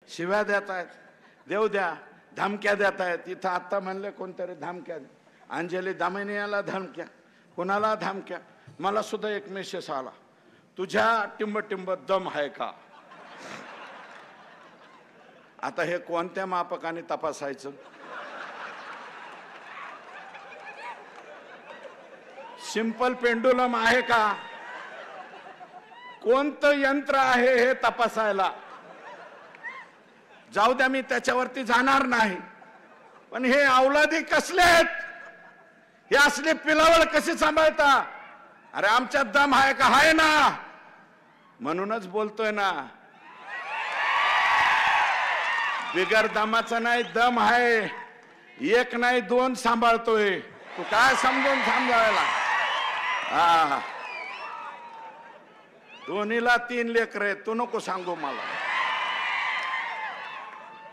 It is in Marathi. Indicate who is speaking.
Speaker 1: शिव्या देत आहेत, देऊ द्या, धमक्या देत आहेत. इथं आत्ता म्हणले कोणतरी धमक्या, अंजली दामिनीला धमक्या, कोणाला धमक्या. मला सुद्धा एक मेसेज आला, तुझ्या टिंब दम आहे का. आता हे कोणत्या मापकाने तपासायचं. सिंपल पेंडुलम आहे का, कोणतं यंत्र आहे हे तपासायला. जाऊ द्या, मी त्याच्यावरती जाणार नाही. पण हे औलादी कसले आहेत, हे असले पिलावळ कशी सांभाळता. अरे आमच्यात दम आहे का, आहे ना, म्हणूनच बोलतोय ना. बिगर दमाचा नाही, दम आहे. एक नाही दोन सांभाळतोय. तू काय समजून सांभाळायला. हा, दोन्हीला 3 लेकरं आहेत, तू नको सांगू मला.